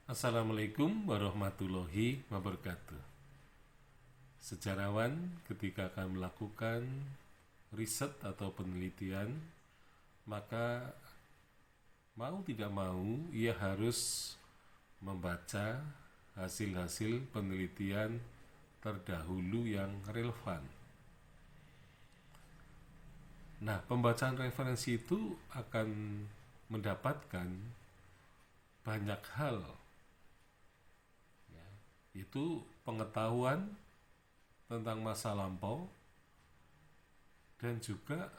Assalamualaikum warahmatullahi wabarakatuh. Sejarawan ketika akan melakukan riset atau penelitian, maka mau tidak mau ia harus membaca hasil-hasil penelitian terdahulu yang relevan. Nah, pembacaan referensi itu akan mendapatkan banyak hal, itu pengetahuan tentang masa lampau dan juga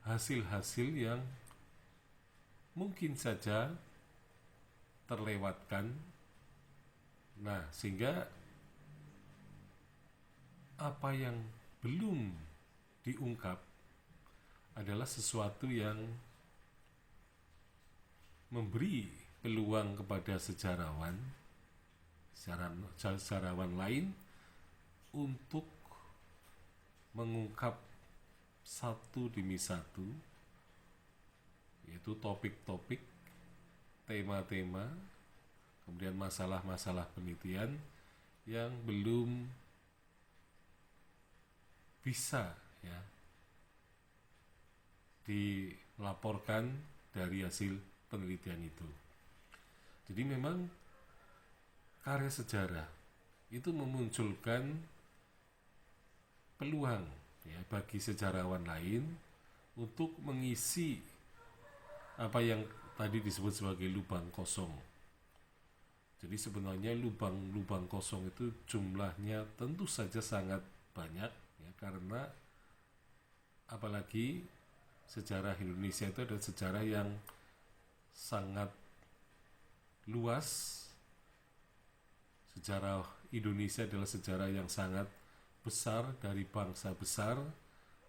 hasil-hasil yang mungkin saja terlewatkan. Nah, sehingga apa yang belum diungkap adalah sesuatu yang memberi peluang kepada sejarawan lain untuk mengungkap satu demi satu, yaitu topik-topik, tema-tema, kemudian masalah-masalah penelitian yang belum bisa dilaporkan dari hasil penelitian itu. Jadi memang karya sejarah itu memunculkan peluang bagi sejarawan lain untuk mengisi apa yang tadi disebut sebagai lubang kosong. Jadi sebenarnya lubang-lubang kosong itu jumlahnya tentu saja sangat banyak, karena apalagi sejarah Indonesia itu adalah sejarah yang sangat luas. Sejarah Indonesia adalah sejarah yang sangat besar dari bangsa besar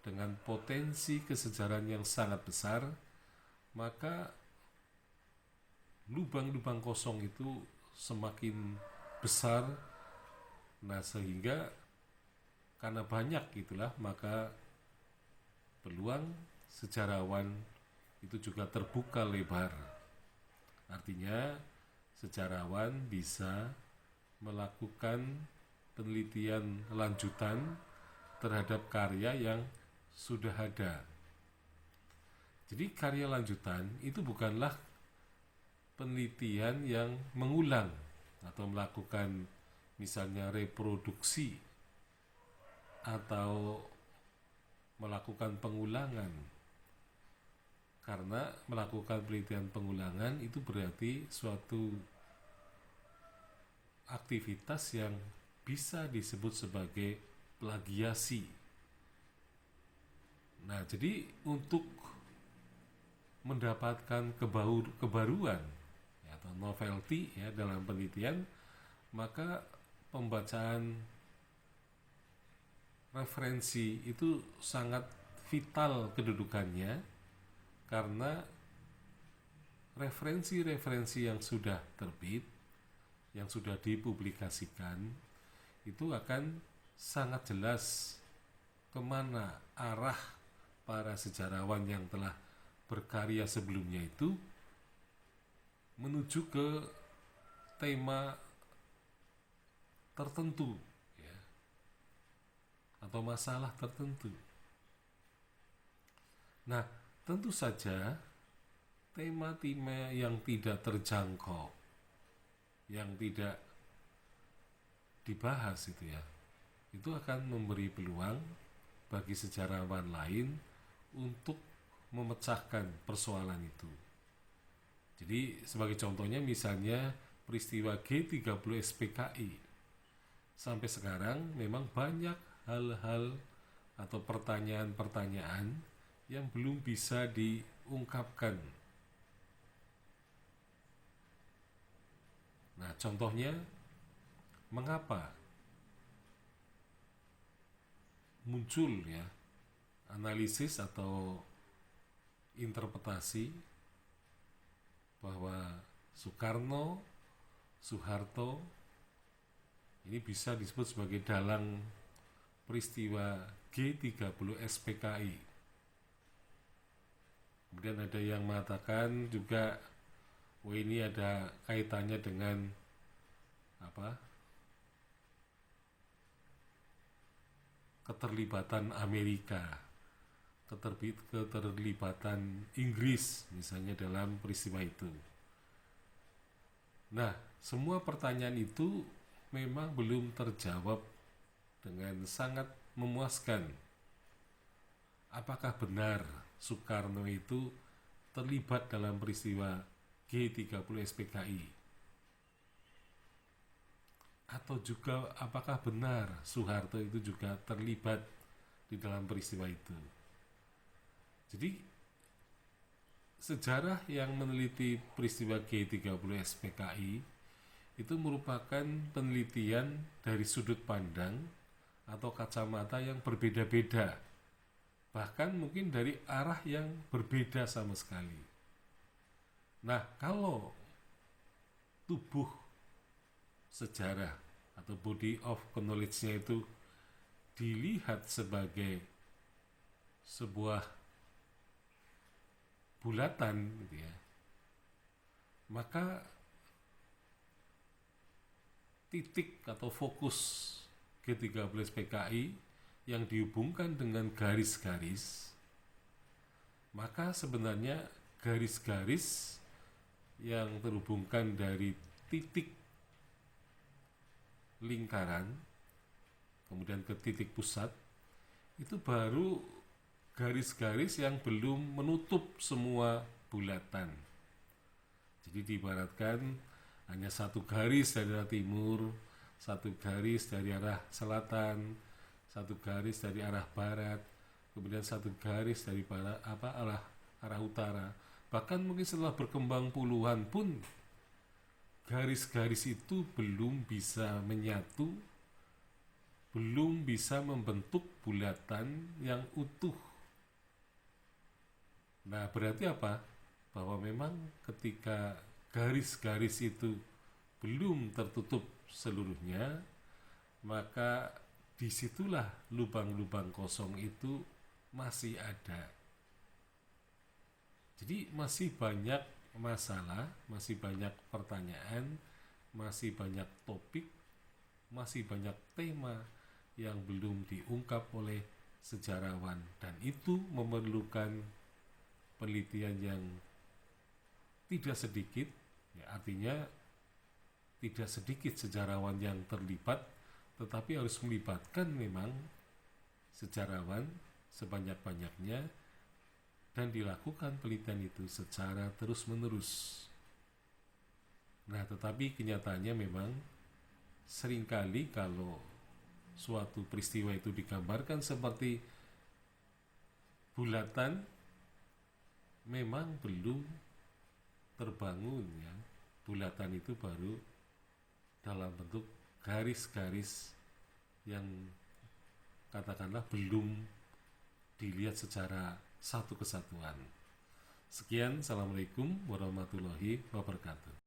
dengan potensi kesejarahan yang sangat besar, maka lubang-lubang kosong itu semakin besar. Nah, sehingga karena banyak itulah, maka peluang sejarawan itu juga terbuka lebar. Artinya sejarawan bisa melakukan penelitian lanjutan terhadap karya yang sudah ada. Jadi karya lanjutan itu bukanlah penelitian yang mengulang atau melakukan misalnya reproduksi atau melakukan pengulangan. Karena melakukan penelitian pengulangan itu berarti suatu aktivitas yang bisa disebut sebagai plagiasi. Nah, jadi untuk mendapatkan kebaruan atau novelty dalam penelitian, maka pembacaan referensi itu sangat vital kedudukannya, karena referensi-referensi yang sudah terbit, yang sudah dipublikasikan, itu akan sangat jelas kemana arah para sejarawan yang telah berkarya sebelumnya itu menuju ke tema tertentu atau masalah tertentu. Nah, tentu saja tema-tema yang tidak terjangkau, yang tidak dibahas itu akan memberi peluang bagi sejarawan lain untuk memecahkan persoalan itu. Jadi sebagai contohnya misalnya peristiwa G30 SPKI. Sampai sekarang memang banyak hal-hal atau pertanyaan-pertanyaan yang belum bisa diungkapkan. Nah, contohnya, mengapa muncul analisis atau interpretasi bahwa Soeharto ini bisa disebut sebagai dalang peristiwa G30 SPKI. Kemudian ada yang mengatakan juga oh ini ada kaitannya dengan apa, keterlibatan Amerika, keterlibatan Inggris misalnya dalam peristiwa itu. Nah, semua pertanyaan itu memang belum terjawab dengan sangat memuaskan. Apakah benar Soekarno itu terlibat dalam peristiwa G30 SPKI? Atau juga apakah benar Soeharto itu juga terlibat di dalam peristiwa itu? Jadi sejarah yang meneliti peristiwa G30 SPKI itu merupakan penelitian dari sudut pandang atau kacamata yang berbeda-beda, bahkan mungkin dari arah yang berbeda sama sekali. Nah, kalau tubuh sejarah atau body of knowledge-nya itu dilihat sebagai sebuah bulatan gitu ya, maka titik atau fokus G30 PKI yang dihubungkan dengan garis-garis, maka sebenarnya garis-garis yang terhubungkan dari titik lingkaran kemudian ke titik pusat itu baru garis-garis yang belum menutup semua bulatan. Jadi diibaratkan hanya satu garis dari arah timur, satu garis dari arah selatan, satu garis dari arah barat, kemudian satu garis dari arah utara. Bahkan mungkin setelah berkembang puluhan pun garis-garis itu belum bisa menyatu, belum bisa membentuk bulatan yang utuh. Nah, berarti apa? Bahwa memang ketika garis-garis itu belum tertutup seluruhnya, maka disitulah lubang-lubang kosong itu masih ada. Jadi masih banyak masalah, masih banyak pertanyaan, masih banyak topik, masih banyak tema yang belum diungkap oleh sejarawan, dan itu memerlukan penelitian yang tidak sedikit, ya, artinya tidak sedikit sejarawan yang terlibat, tetapi harus melibatkan memang sejarawan sebanyak-banyaknya dan dilakukan penelitian itu secara terus-menerus. Nah, tetapi kenyataannya memang seringkali kalau suatu peristiwa itu digambarkan seperti bulatan, memang belum terbangun ya. Bulatan itu baru dalam bentuk garis-garis yang katakanlah belum dilihat secara satu kesatuan. Sekian, assalamualaikum warahmatullahi wabarakatuh.